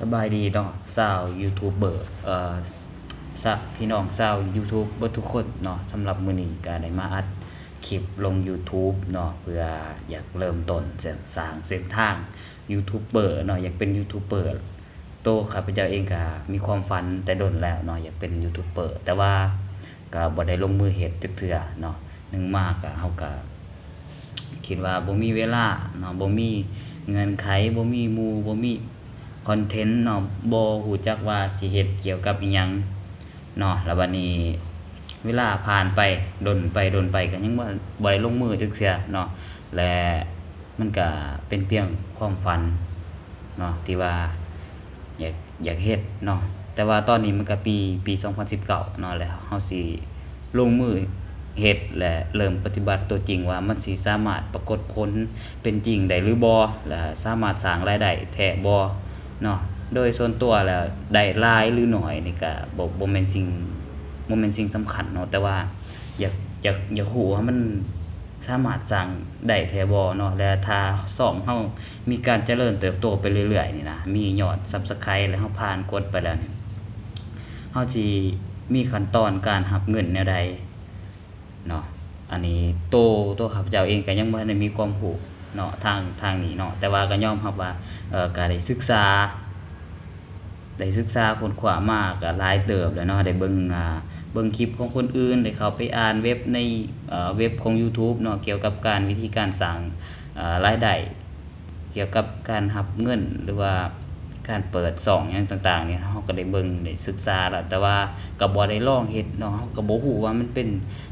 สบายดีเนาะชาวยูทูบเบอร์พี่น้องชาวยูทูบเบอร์ทุกคนเนาะสำหรับมื้อนี้ก็ได้มาอัดคลิปลง YouTube เนาะเพื่ออยากเริ่มต้นสร้างเส้นทางยูทูบเบอร์เนาะอยากเป็นยูทูบเบอร์ข้าพเจ้าเองก็มีความฝันแต่ดนแล้วเนาะอยากเป็นยูทูบเบอร์แต่ว่าก็บ่ได้ลงมือเฮ็ดจักเทื่อเนาะหนึ่งมากก็เฮาก็คิดว่าบ่มีเวลาเนาะบ่มีเงื่อนไขบ่มีหมู่บ่มีคอนเทนต์เนาะบ่ฮู้จักว่าสิเฮ็ดเกี่ยวกับอิหยังเนาะแล้วบัดนี้เวลาผ่านไปดนไปก็ยังบ่ได้ลงมือจักเทื่อเนาะและมันก็เป็นเพียงความฝันเนาะที่ว่าอยากเฮ็ดเนาะแต่ว่าตอนนี้มันก็ปี2019เนาะแล้วเฮาสิลงมือเฮ็ดและเริ่มปฏิบัติตัวจริงว่ามันสิสามารถปรากฏผลเป็นจริงได้หรือบ่และสามารถสร้างรายได้แท้บ่เนาะโดยส่วนตัวแล้วได้หลายหรือน้อยนี่ก็บ่แม่นสิ่งสำคัญเนาะแต่ว่าอยากรู้ว่ามันสามารถสร้างได้แท้บ่เนาะและถ้าช่องเฮามีการเจริญเติบโตไปเรื่อยๆนี่นะมียอด Subscribe แล้วเฮาผ่านกดไปแล้วนี่เฮาสิมีขั้นตอนการรับเงินแนวใดเนาะอันนี้ตัวข้าพเจ้าเองก็ยังบ่ทันได้มีความรู้เนาะทางนี้เนาะแต่ว่าก็ยอมรับว่าก็ได้ศึกษาค้นคว้ามาก็หลายเติบแล้วเนาะได้เบิ่งคลิปของคนอื่นได้เข้าไปอ่านเว็บในเว็บของ YouTube เนาะเกี่ยวกับวิธีการสร้างรายได้เกี่ยวกับการรับเงินหรือว่าการเปิดช่องหยังต่างๆเนี่ยเฮาก็ได้เบิ่งได้ศึกษาแล้วแต่ว่าก็บ่ได้ลองเฮ็ดเนาะเฮาก็บ่ฮู้ว่ามันเป็น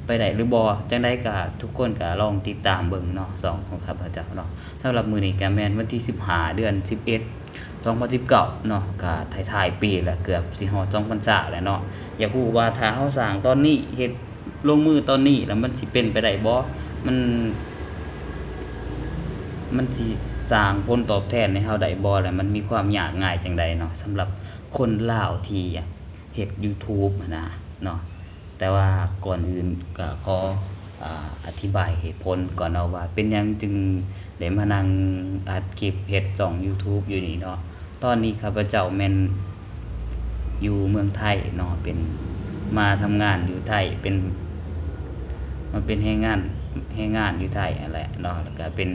ไปได้หรือบ่จังได๋ก็ทุกคนก็ลองติดตามเบิ่งเนาะช่องของข้าพเจ้าเนาะสำหรับมื้อนี้ก็แม่นวันที่15เดือน11 2019เนาะก็ท้ายๆปีแล้วเกือบสิฮอด2พรรษาแล้วเนาะอยากรู้ว่าถ้าเฮาสร้างตอนนี้เฮ็ดลงมือตอนนี้แล้วมันสิเป็นไปได้บ่มันสิสร้างผลตอบแทนให้เฮาได้บ่และมันมีความยากง่ายจังใดเนาะสำหรับคนลาวที่เฮ็ด YouTube อะนะเนาะแต่ว่าก่อนอื่นก็ขออธิบายเหตุผลก่อนเนาะว่าเป็นหยังจึงได้มานั่งอัดคลิปเฮ็ดช่อง YouTube อยู่นี่เนาะตอนนี้ข้าพเจ้าแม่นอยู่เมืองไทยเนาะเป็นมาทำงานอยู่ไทยมันเป็นแรงงานอยู่ไทยนั่นแหละเนาะแล้วก็เป็น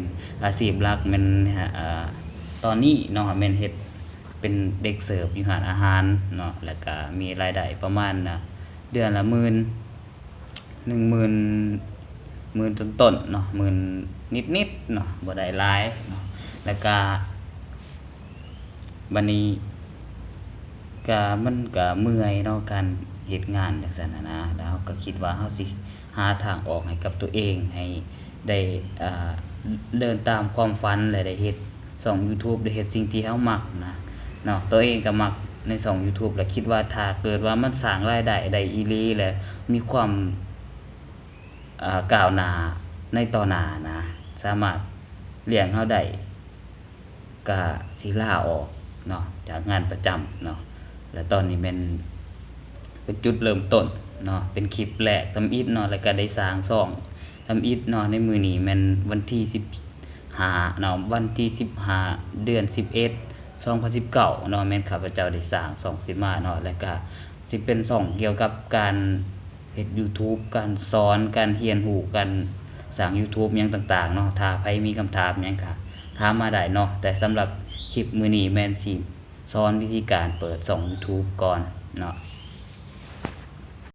อาชีพหลักแม่นตอนนี้เนาะแม่นเฮ็ดเป็นเด็กเสิร์ฟอยู่ร้านอาหารเนาะแล้วก็มีรายได้ประมาณเดือนละ10,000ต้นๆเนาะหมื่นนิดๆเนาะบ่ได้หลายเนาะแล้วก็บัดนี้ก็มันก็เมื่อยเนาะการเฮ็ดงานจังซั่นน่ะนะแล้วก็คิดว่าเฮาสิหาทางออกให้กับตัวเองให้ได้เดินตามความฝันและได้เฮ็ดช่อง YouTube ได้เฮ็ดสิ่งที่เฮามักนะเนาะตัวเองก็มักในช่อง YouTube แล้วคิดว่าถ้าเกิดว่ามันสร้างรายได้ได้อีหลีและมีความก้าวหน้าในต่อหน้านะสามารถเลี้ยงเฮาได้ก็สิลาออกเนาะจากงานประจำเนาะแล้วตอนนี้แม่นเป็นจุดเริ่มต้นเนาะเป็นคลิปแรกทำอิฐเนาะแล้วก็ได้สร้างช่องทำอิฐเนาะในมื้อนี้แม่นวันที่15เนาะวันที่15เดือน11 2019เนาะแม่นข้าพเจ้าได้สร้างช่องขึ้นมาเนาะแล้วก็สิเป็นช่องเกี่ยวกับการเฮ็ด YouTube การสอนการเรียนรู้การสร้าง YouTube หยังต่างๆเนาะถ้าใครมีคำถามหยังก็ถามมาได้เนาะแต่สำหรับคลิปมื้อนี้แม่นสิสอนวิธีการเปิดช่อง YouTube ก่อนเนาะ